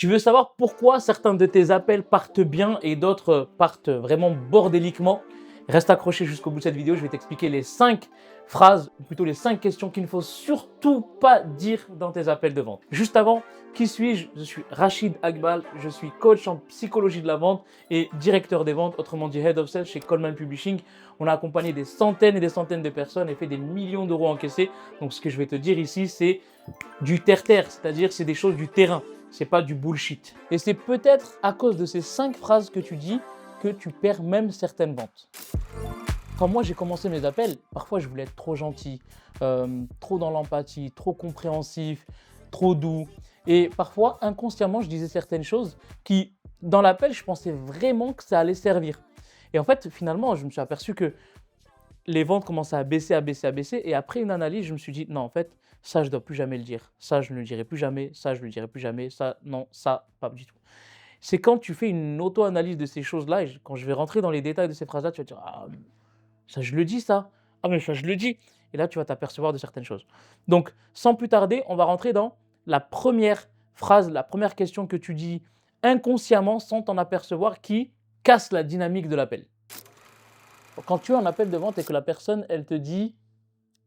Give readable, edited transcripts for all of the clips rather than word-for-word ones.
Tu veux savoir pourquoi certains de tes appels partent bien et d'autres partent vraiment bordéliquement? Reste accroché jusqu'au bout de cette vidéo, je vais t'expliquer les 5 phrases, ou plutôt les 5 questions qu'il ne faut surtout pas dire dans tes appels de vente. Juste avant, qui suis-je? Je suis Rachid Agbal, je suis coach en psychologie de la vente et directeur des ventes, autrement dit Head of Sales chez Coleman Publishing. On a accompagné des centaines et des centaines de personnes et fait des millions d'euros encaissés. Donc ce que je vais te dire ici, c'est du terre-terre, c'est-à-dire c'est des choses du terrain. C'est pas du bullshit. Et c'est peut-être à cause de ces 5 phrases que tu dis que tu perds même certaines ventes. Quand moi j'ai commencé mes appels, parfois je voulais être trop gentil, trop dans l'empathie, trop compréhensif, trop doux. Et parfois inconsciemment je disais certaines choses qui, dans l'appel, je pensais vraiment que ça allait servir. Et en fait, finalement, je me suis aperçu que les ventes commençaient à baisser, à baisser, à baisser. Et après une analyse, je me suis dit, non, en fait, ça, je ne dois plus jamais le dire. Ça, je ne le dirai plus jamais. Ça, je ne le dirai plus jamais. Ça, non, ça, pas du tout. C'est quand tu fais une auto-analyse de ces choses-là, et quand je vais rentrer dans les détails de ces phrases-là, tu vas te dire, ah, ça, je le dis, ça. Ah, mais ça, je le dis. Et là, tu vas t'apercevoir de certaines choses. Donc, sans plus tarder, on va rentrer dans la première phrase, la première question que tu dis inconsciemment, sans t'en apercevoir, qui casse la dynamique de l'appel. Quand tu as un appel de vente et que la personne, elle te dit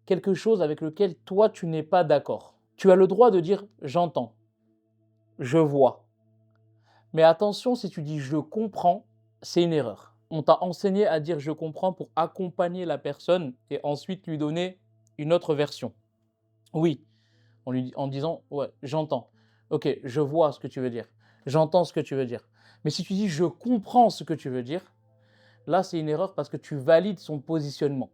quelque chose avec lequel toi, tu n'es pas d'accord, tu as le droit de dire « j'entends »,« je vois ». Mais attention, si tu dis « je comprends », c'est une erreur. On t'a enseigné à dire « je comprends » pour accompagner la personne et ensuite lui donner une autre version. Oui, en disant « ouais, j'entends ». Ok, je vois ce que tu veux dire. J'entends ce que tu veux dire. Mais si tu dis « je comprends ce que tu veux dire », là, c'est une erreur parce que tu valides son positionnement.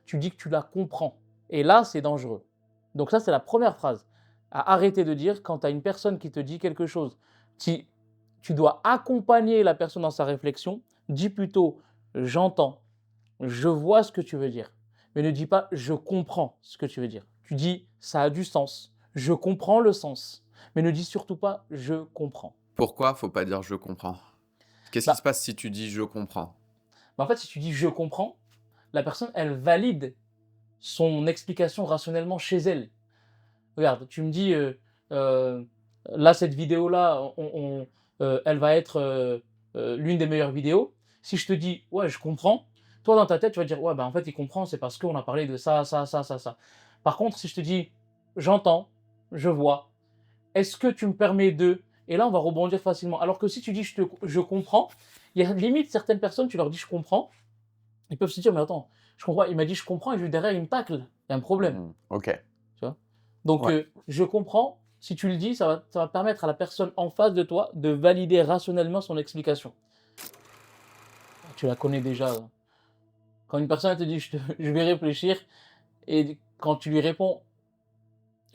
Tu dis que tu la comprends. Et là, c'est dangereux. Donc ça, c'est la première phrase à arrêter de dire quand tu as une personne qui te dit quelque chose. Tu dois accompagner la personne dans sa réflexion. Dis plutôt « j'entends »,« je vois ce que tu veux dire ». Mais ne dis pas « je comprends ce que tu veux dire ». Tu dis « ça a du sens »,« je comprends le sens ». Mais ne dis surtout pas « je comprends ». Pourquoi faut pas dire je comprends? Qu'est-ce qui se Bah, passe si tu dis je comprends? en fait, si tu dis « je comprends », la personne, elle valide son explication rationnellement chez elle. Regarde, tu me dis, là, cette vidéo-là, elle va être l'une des meilleures vidéos. Si je te dis, ouais, je comprends, toi, dans ta tête, tu vas dire, ouais, ben en fait, il comprend, c'est parce qu'on a parlé de ça, ça, ça, ça, ça. Par contre, si je te dis, j'entends, je vois, est-ce que tu me permets de. Et là, on va rebondir facilement. Alors que si tu dis, je comprends, il y a limite certaines personnes, tu leur dis, je comprends, ils peuvent se dire, mais attends, je comprends, il m'a dit, je comprends, et lui, derrière, il me tacle. Il y a un problème. OK. Tu vois? Donc, Ouais. je comprends, si tu le dis, ça va permettre à la personne en face de toi de valider rationnellement son explication. Tu la connais déjà. Quand une personne elle te dit je vais réfléchir, et quand tu lui réponds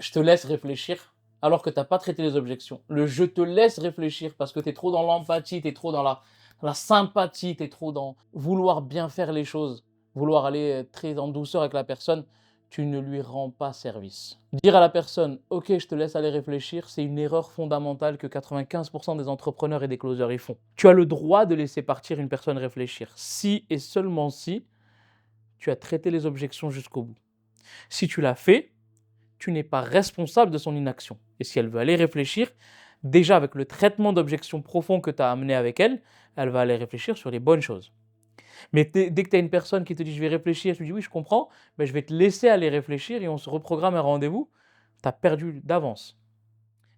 je te laisse réfléchir, alors que tu n'as pas traité les objections. Le je te laisse réfléchir parce que tu es trop dans l'empathie, tu es trop dans la sympathie, tu es trop dans vouloir bien faire les choses, vouloir aller très en douceur avec la personne, tu ne lui rends pas service. Dire à la personne « Ok, je te laisse aller réfléchir », c'est une erreur fondamentale que 95% des entrepreneurs et des closers y font. Tu as le droit de laisser partir une personne réfléchir, si et seulement si tu as traité les objections jusqu'au bout. Si tu l'as fait, tu n'es pas responsable de son inaction. Et si elle veut aller réfléchir, déjà avec le traitement d'objections profond que tu as amené avec elle, elle va aller réfléchir sur les bonnes choses. Mais dès que tu as une personne qui te dit « je vais réfléchir », tu dis « oui, je comprends », ben, je vais te laisser aller réfléchir et on se reprogramme un rendez-vous, tu as perdu d'avance.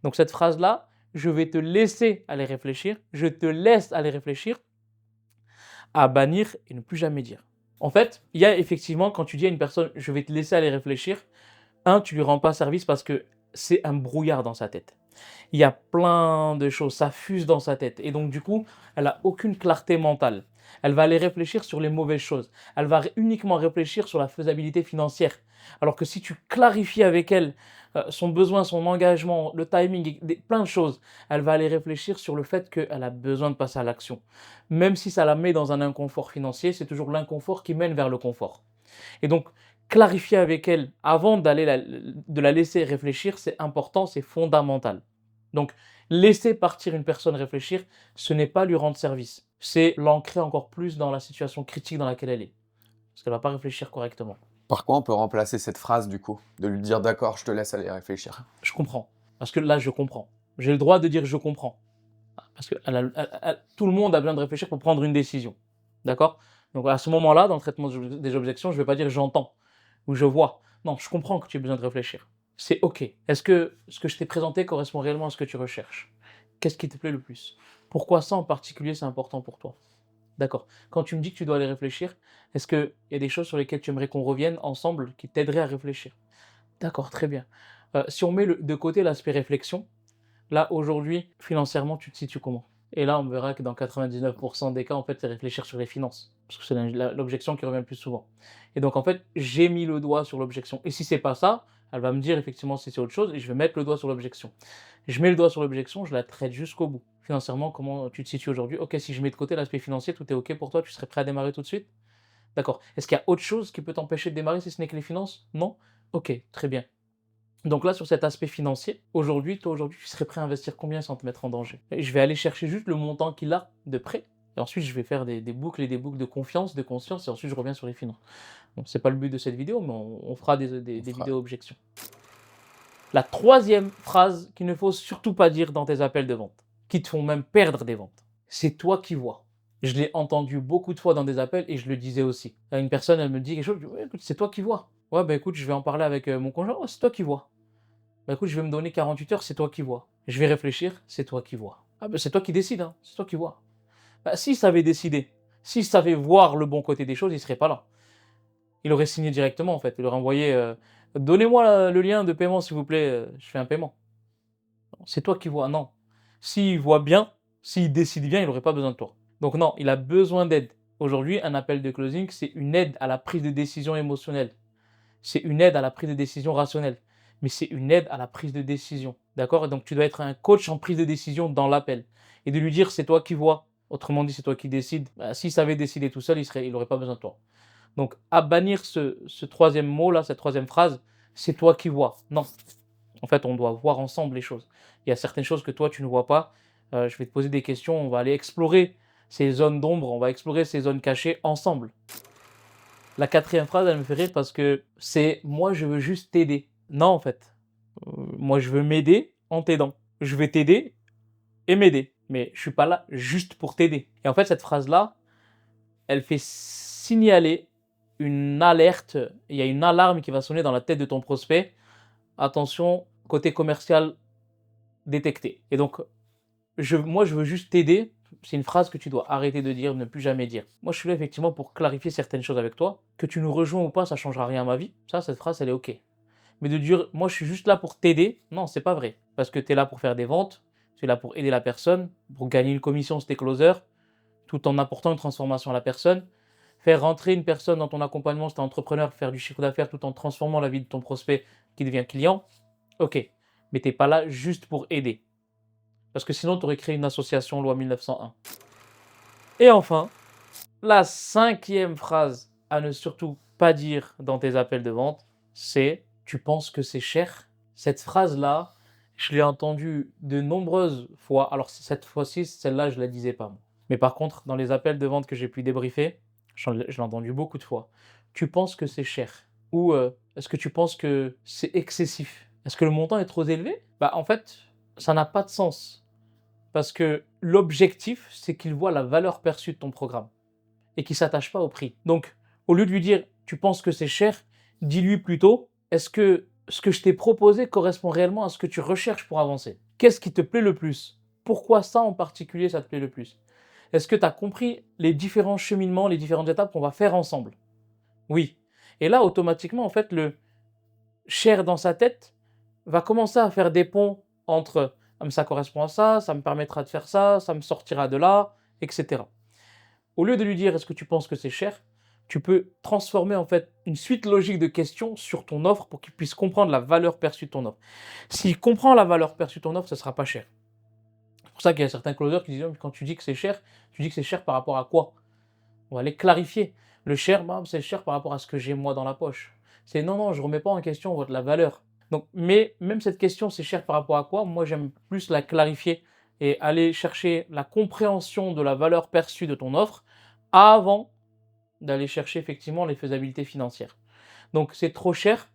Donc cette phrase-là, je vais te laisser aller réfléchir, je te laisse aller réfléchir, à bannir et ne plus jamais dire. En fait, il y a effectivement, quand tu dis à une personne « je vais te laisser aller réfléchir », tu lui rends pas service parce que c'est un brouillard dans sa tête. Il y a plein de choses, ça fuse dans sa tête. Et donc, du coup, elle n'a aucune clarté mentale. Elle va aller réfléchir sur les mauvaises choses. Elle va uniquement réfléchir sur la faisabilité financière. Alors que si tu clarifies avec elle son besoin, son engagement, le timing, plein de choses, elle va aller réfléchir sur le fait qu'elle a besoin de passer à l'action. Même si ça la met dans un inconfort financier, c'est toujours l'inconfort qui mène vers le confort. Et donc, clarifier avec elle avant de la laisser réfléchir, c'est important, c'est fondamental. Donc, laisser partir une personne réfléchir, ce n'est pas lui rendre service. C'est l'ancrer encore plus dans la situation critique dans laquelle elle est. Parce qu'elle ne va pas réfléchir correctement. Par quoi on peut remplacer cette phrase du coup? De lui dire d'accord, je te laisse aller réfléchir. Je comprends. Parce que là, je comprends. J'ai le droit de dire je comprends. Parce que tout le monde a besoin de réfléchir pour prendre une décision. D'accord? Donc à ce moment-là, dans le traitement des objections, je ne vais pas dire j'entends ou je vois. Non, je comprends que tu as besoin de réfléchir. C'est OK. Est-ce que ce que je t'ai présenté correspond réellement à ce que tu recherches? Qu'est-ce qui te plaît le plus? Pourquoi ça en particulier c'est important pour toi? D'accord. Quand tu me dis que tu dois aller réfléchir, est-ce qu'il y a des choses sur lesquelles tu aimerais qu'on revienne ensemble qui t'aideraient à réfléchir? D'accord, très bien. Si on met de côté l'aspect réflexion, là, aujourd'hui, financièrement, tu te situes comment? Et là, on verra que dans 99% des cas, en fait, c'est réfléchir sur les finances, parce que c'est l'objection qui revient le plus souvent. Et donc, en fait, j'ai mis le doigt sur l'objection. Et si c'est pas ça, elle va me dire effectivement si c'est autre chose, et je vais mettre le doigt sur l'objection. Je mets le doigt sur l'objection, je la traite jusqu'au bout. Financièrement, comment tu te situes aujourd'hui? Ok, si je mets de côté l'aspect financier, tout est ok pour toi, tu serais prêt à démarrer tout de suite? D'accord. Est-ce qu'il y a autre chose qui peut t'empêcher de démarrer si ce n'est que les finances? Non? Ok, très bien. Donc là, sur cet aspect financier, aujourd'hui, toi, aujourd'hui, tu serais prêt à investir combien sans te mettre en danger? Et je vais aller chercher juste le montant qu'il a de prêt. Et ensuite, je vais faire des boucles et des boucles de confiance, de conscience, et ensuite, je reviens sur les finances. Donc, c'est pas le but de cette vidéo, mais on fera On des fera. vidéos objections. La troisième phrase qu'il ne faut surtout pas dire dans tes appels de vente, qui te font même perdre des ventes, c'est toi qui vois. Je l'ai entendu beaucoup de fois dans des appels et je le disais aussi. Une personne, elle me dit quelque chose, je dis, ouais, écoute, c'est toi qui vois. Ouais, bah écoute, je vais en parler avec mon conjoint, ouais, c'est toi qui vois. Bah écoute, je vais me donner 48 heures, c'est toi qui vois. Je vais réfléchir, c'est toi qui vois. Ah bah c'est toi qui décides, hein, c'est toi qui vois. Bah s'il savait décider, s'il savait voir le bon côté des choses, il serait pas là. Il aurait signé directement en fait, il aurait envoyé donnez-moi le lien de paiement s'il vous plaît, je fais un paiement. C'est toi qui vois, non. S'il voit bien, s'il décide bien, il n'aurait pas besoin de toi. Donc non, il a besoin d'aide. Aujourd'hui, un appel de closing, c'est une aide à la prise de décision émotionnelle. C'est une aide à la prise de décision rationnelle. Mais c'est une aide à la prise de décision. D'accord? Et donc tu dois être un coach en prise de décision dans l'appel. Et de lui dire c'est toi qui vois. Autrement dit, c'est toi qui décides. Bah, s'il savait décider tout seul, il n'aurait pas besoin de toi. Donc à bannir ce troisième mot là, cette troisième phrase, c'est toi qui vois. Non. En fait, on doit voir ensemble les choses. Il y a certaines choses que toi, tu ne vois pas. Je vais te poser des questions, on va aller explorer ces zones d'ombre, on va explorer ces zones cachées ensemble. La quatrième phrase, elle me fait rire parce que c'est moi, je veux juste t'aider. Non, en fait. Moi, je veux m'aider en t'aidant. Je vais t'aider et m'aider. Mais je suis pas là juste pour t'aider. Et en fait, cette phrase-là, elle fait signaler une alerte. Il y a une alarme qui va sonner dans la tête de ton prospect. Attention, côté commercial détecté. Et donc, moi, je veux juste t'aider. C'est une phrase que tu dois arrêter de dire, ne plus jamais dire. Moi, je suis là effectivement pour clarifier certaines choses avec toi. Que tu nous rejoins ou pas, ça changera rien à ma vie. Ça, cette phrase, elle est OK. Mais de dire, moi, je suis juste là pour t'aider, non, c'est pas vrai. Parce que tu es là pour faire des ventes, tu es là pour aider la personne, pour gagner une commission si tu es closer, tout en apportant une transformation à la personne. Faire rentrer une personne dans ton accompagnement si tu es entrepreneur, faire du chiffre d'affaires tout en transformant la vie de ton prospect qui devient client. OK. Mais tu n'es pas là juste pour aider. Parce que sinon, tu aurais créé une association loi 1901. Et enfin, la cinquième phrase à ne surtout pas dire dans tes appels de vente, c'est tu penses que c'est cher? Cette phrase-là, je l'ai entendue de nombreuses fois. Alors cette fois-ci, celle-là, je ne la disais pas moi. Mais par contre, dans les appels de vente que j'ai pu débriefer, je l'ai entendu beaucoup de fois. Tu penses que c'est cher? Ou est-ce que tu penses que c'est excessif? Est-ce que le montant est trop élevé? Bah en fait, ça n'a pas de sens. Parce que l'objectif, c'est qu'il voit la valeur perçue de ton programme et qu'il ne s'attache pas au prix. Donc, au lieu de lui dire tu penses que c'est cher, dis-lui plutôt est-ce que ce que je t'ai proposé correspond réellement à ce que tu recherches pour avancer? Qu'est-ce qui te plaît le plus? Pourquoi ça en particulier ça te plaît le plus? Est-ce que tu as compris les différents cheminements, les différentes étapes qu'on va faire ensemble? Oui. Et là, automatiquement, en fait, le cher dans sa tête va commencer à faire des ponts entre ah, mais ça correspond à ça me permettra de faire ça me sortira de là, etc. Au lieu de lui dire est-ce que tu penses que c'est cher, tu peux transformer en fait une suite logique de questions sur ton offre pour qu'il puisse comprendre la valeur perçue de ton offre. S'il comprend la valeur perçue de ton offre, ce ne sera pas cher. C'est pour ça qu'il y a certains closers qui disent oh, quand tu dis que c'est cher, tu dis que c'est cher par rapport à quoi? On va aller clarifier. Le cher, bah, c'est cher par rapport à ce que j'ai moi dans la poche. C'est non, je ne remets pas en question la valeur. Donc, mais même cette question, c'est cher par rapport à quoi? Moi, j'aime plus la clarifier et aller chercher la compréhension de la valeur perçue de ton offre avant d'aller chercher effectivement les faisabilités financières. Donc, c'est trop cher.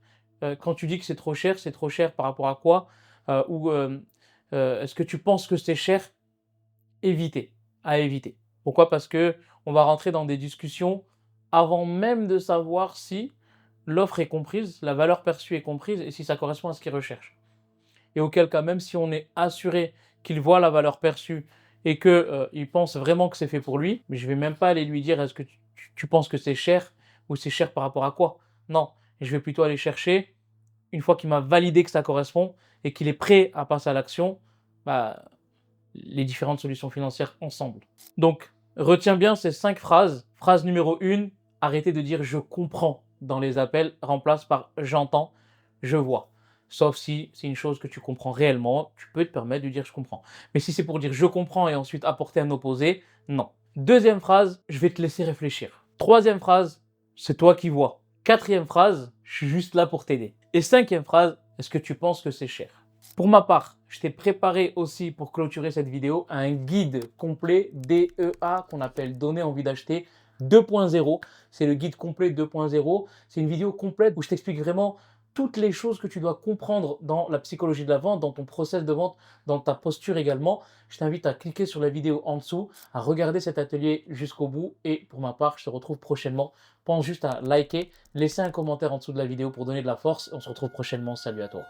Quand tu dis que c'est trop cher par rapport à quoi? Ou est-ce que tu penses que c'est cher? éviter, à éviter. Pourquoi? Parce que on va rentrer dans des discussions avant même de savoir si l'offre est comprise, la valeur perçue est comprise et si ça correspond à ce qu'ils recherchent. Et auquel cas, même si on est assuré qu'il voit la valeur perçue et que, il pense vraiment que c'est fait pour lui, mais je vais même pas aller lui dire: «Est-ce que tu penses que c'est cher ou c'est cher par rapport à quoi?» Non, je vais plutôt aller chercher, une fois qu'il m'a validé que ça correspond et qu'il est prêt à passer à l'action, bah, les différentes solutions financières ensemble. Donc, retiens bien ces 5 phrases. Phrase numéro 1, arrêtez de dire «je comprends» dans les appels, remplace par «j'entends», «je vois». Sauf si c'est une chose que tu comprends réellement, tu peux te permettre de dire «je comprends». Mais si c'est pour dire «je comprends» et ensuite apporter un opposé, non. Deuxième phrase, je vais te laisser réfléchir. Troisième phrase, c'est toi qui vois. Quatrième phrase, je suis juste là pour t'aider. Et cinquième phrase, est-ce que tu penses que c'est cher? Pour ma part, je t'ai préparé aussi pour clôturer cette vidéo un guide complet DEA qu'on appelle Donner envie d'acheter 2.0. C'est le guide complet 2.0. C'est une vidéo complète où je t'explique vraiment toutes les choses que tu dois comprendre dans la psychologie de la vente, dans ton process de vente, dans ta posture également. Je t'invite à cliquer sur la vidéo en dessous, à regarder cet atelier jusqu'au bout. Et pour ma part, je te retrouve prochainement. Pense juste à liker, laisser un commentaire en dessous de la vidéo pour donner de la force. On se retrouve prochainement. Salut à toi.